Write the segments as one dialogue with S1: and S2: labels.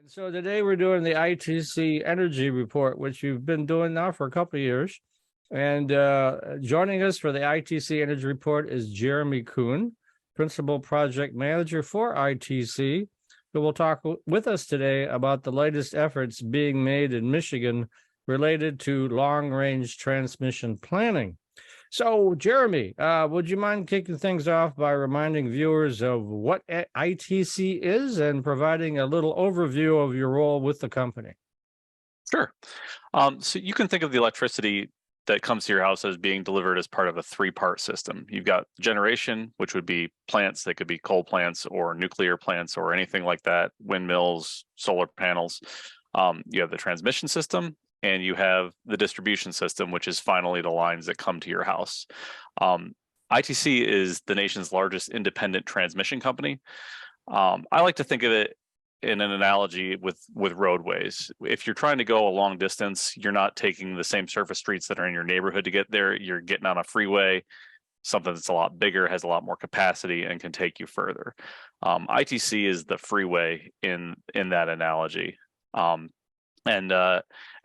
S1: So today we're doing the ITC Energy Report, which you've been doing now for a couple of years. And joining us for the ITC Energy Report is Jeremy Coon, Principal Project Manager for ITC, who will talk with us today about the latest efforts being made in Michigan related to long-range transmission planning. So, Jeremy, would you mind kicking things off by reminding viewers of what ITC is and providing a little overview of your role with the company?
S2: Sure. So you can think of the electricity that comes to your house as being delivered as part of a three-part system. You've got generation, which would be plants. They could be coal plants or nuclear plants or anything like that, windmills, solar panels. You have the transmission system, and you have the distribution system, which is finally the lines that come to your house. ITC is the nation's largest independent transmission company. I like to think of it in an analogy with roadways. If you're trying to go a long distance, you're not taking the same surface streets that are in your neighborhood to get there. You're getting on a freeway, something that's a lot bigger, has a lot more capacity, and can take you further. ITC is the freeway in that analogy.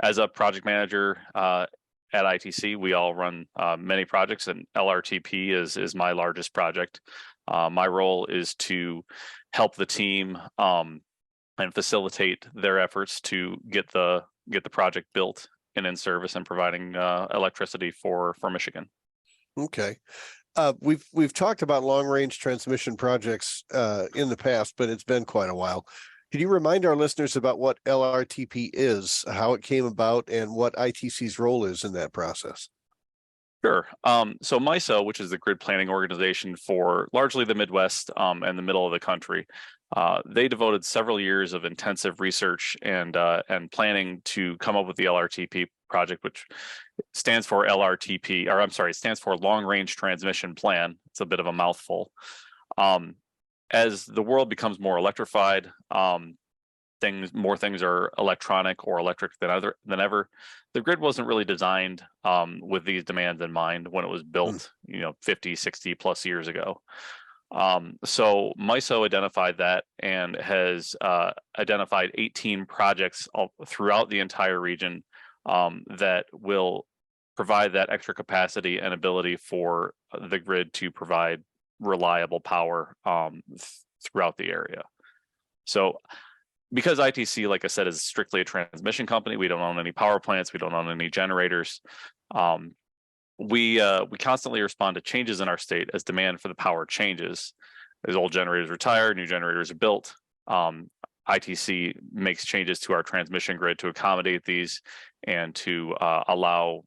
S2: As a project manager at ITC, we all run many projects, and LRTP is my largest project. My role is to help the team and facilitate their efforts to get the project built and in service and providing electricity for Michigan.
S3: Okay. We've talked about long range transmission projects in the past, but it's been quite a while. Could you remind our listeners about what LRTP is, how it came about, and what ITC's role is in that process?
S2: Sure. So MISO, which is the grid planning organization for largely the Midwest and the middle of the country, they devoted several years of intensive research and planning to come up with the LRTP project, which stands for LRTP, or I'm sorry, it stands for Long Range Transmission Plan. It's a bit of a mouthful. As the world becomes more electrified, more things are electronic or electric than ever. The grid wasn't really designed with these demands in mind when it was built, 50, 60 plus years ago. So MISO identified that and has identified 18 projects throughout the entire region that will provide that extra capacity and ability for the grid to provide reliable power throughout the area. So because ITC, like I said, is strictly a transmission company, we don't own any power plants, we don't own any generators. We constantly respond to changes in our state as demand for the power changes. As old generators retire, new generators are built. ITC makes changes to our transmission grid to accommodate these and to allow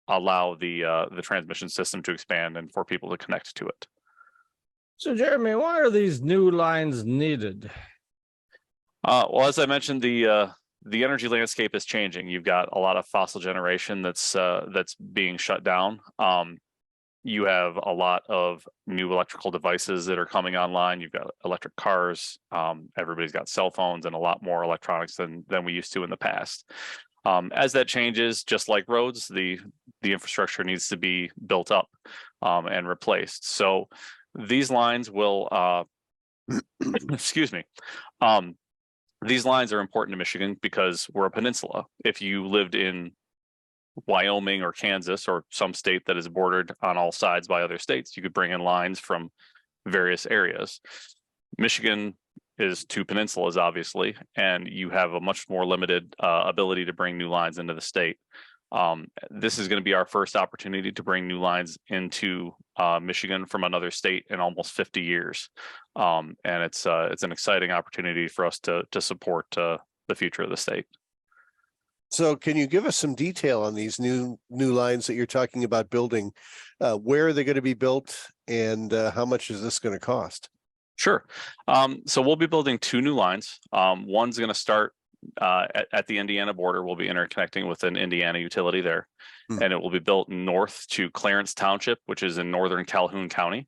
S2: the transmission system to expand and for people to connect to it.
S1: So, Jeremy, why are these new lines needed?
S2: Well, as I mentioned, the energy landscape is changing. You've got a lot of fossil generation that's being shut down. You have a lot of new electrical devices that are coming online. You've got electric cars. Everybody's got cell phones and a lot more electronics than we used to in the past. As that changes, just like roads, the infrastructure needs to be built up and replaced. So these lines will, excuse me. These lines are important to Michigan because we're a peninsula. If you lived in Wyoming or Kansas or some state that is bordered on all sides by other states, you could bring in lines from various areas. Michigan is two peninsulas, obviously, and you have a much more limited ability to bring new lines into the state. This is going to be our first opportunity to bring new lines into Michigan from another state in almost 50 years. And it's an exciting opportunity for us to support the future of the state.
S3: So can you give us some detail on these new lines that you're talking about building? Where are they going to be built, and how much is this going to cost?
S2: Sure. So we'll be building two new lines. One's going to start at the Indiana border. We'll be interconnecting with an Indiana utility there, and it will be built north to Clarence Township, which is in northern Calhoun County.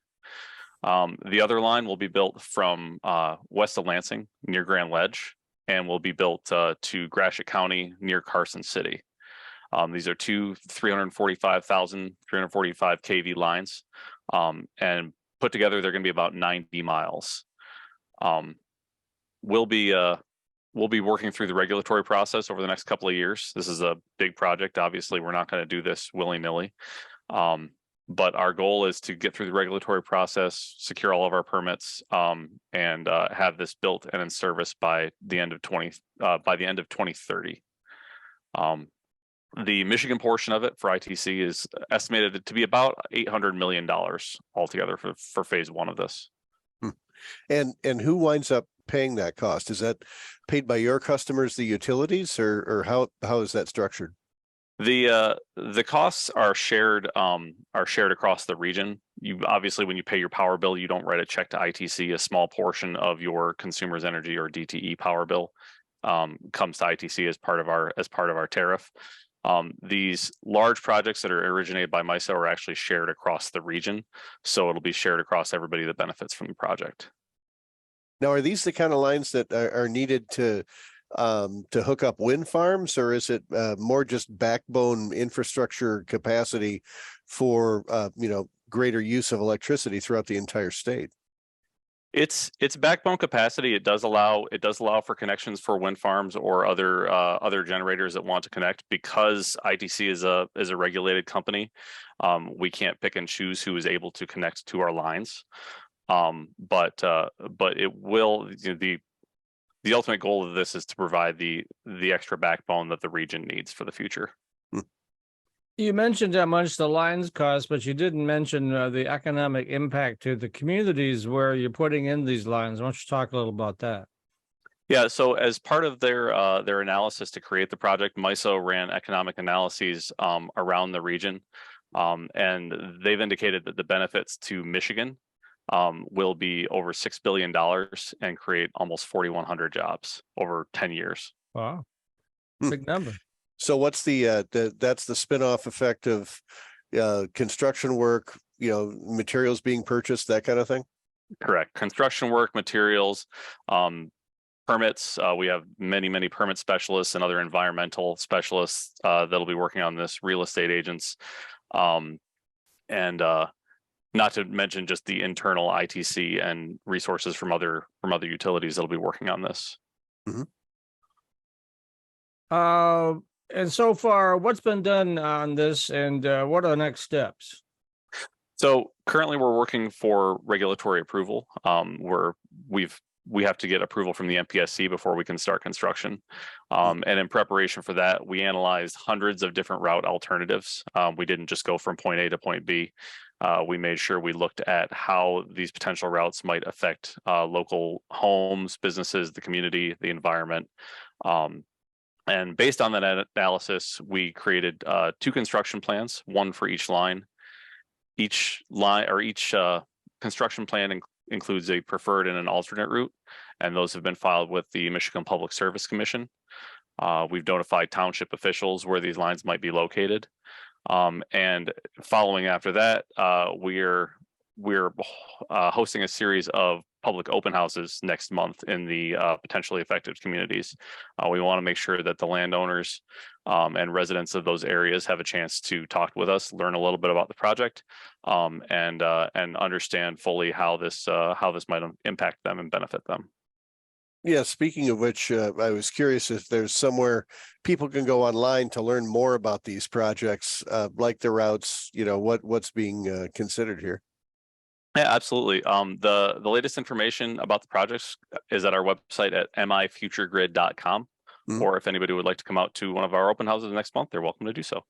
S2: The other line will be built from west of Lansing near Grand Ledge, and will be built to Gratiot County near Carson City. These are two 345 kV lines, and put together they're going to be about 90 miles. We'll be we'll be working through the regulatory process over the next couple of years. This is a big project. Obviously, we're not going to do this willy-nilly. But our goal is to get through the regulatory process, secure all of our permits, and have this built and in service by the end of 2030. The Michigan portion of it for ITC is estimated to be about $800 million altogether for phase one of this.
S3: And who winds up paying that cost? Is that paid by your customers, the utilities, or how is that structured?
S2: The costs are shared across the region. You obviously, when you pay your power bill, you don't write a check to ITC. A small portion of your consumer's energy or DTE power bill comes to ITC as part of our tariff. These large projects that are originated by MISO are actually shared across the region, so it'll be shared across everybody that benefits from the project.
S3: Now, are these the kind of lines that are needed to hook up wind farms, or is it more just backbone infrastructure capacity for greater use of electricity throughout the entire state?
S2: It's backbone capacity. It does allow for connections for wind farms or other generators that want to connect. Because ITC is a regulated company, we can't pick and choose who is able to connect to our lines. But it will, the ultimate goal of this is to provide the extra backbone that the region needs for the future.
S1: You mentioned how much the lines cost, but you didn't mention the economic impact to the communities where you're putting in these lines. Why don't you talk a little about that?
S2: Yeah, so as part of their analysis to create the project, MISO ran economic analyses around the region, and they've indicated that the benefits to Michigan will be over $6 billion and create almost 4,100 jobs over 10 years.
S1: Wow, big number.
S3: So what's that's the spin-off effect of construction work, materials being purchased, that kind of thing?
S2: Correct. Construction work, materials, permits. We have many permit specialists and other environmental specialists that'll be working on this, real estate agents, and not to mention just the internal ITC and resources from other utilities that'll be working on this.
S1: Mm-hmm. And so far, what's been done on this, and what are the next steps?
S2: So currently, we're working for regulatory approval. We have to get approval from the MPSC before we can start construction. And in preparation for that, we analyzed hundreds of different route alternatives. We didn't just go from point A to point B. We made sure we looked at how these potential routes might affect local homes, businesses, the community, the environment. And based on that analysis, we created 2 construction plans, one for each line. Each construction plan includes a preferred and an alternate route, and those have been filed with the Michigan Public Service Commission. We've notified township officials where these lines might be located. And following after that, we're hosting a series of public open houses next month in the potentially affected communities. We want to make sure that the landowners and residents of those areas have a chance to talk with us, learn a little bit about the project, and understand fully how this might impact them and benefit them.
S3: Yeah, speaking of which, I was curious if there's somewhere people can go online to learn more about these projects, like the routes, what's being considered here.
S2: Yeah, absolutely. The latest information about the projects is at our website at MITfuturegrid.com. Or if anybody would like to come out to one of our open houses next month, they're welcome to do so.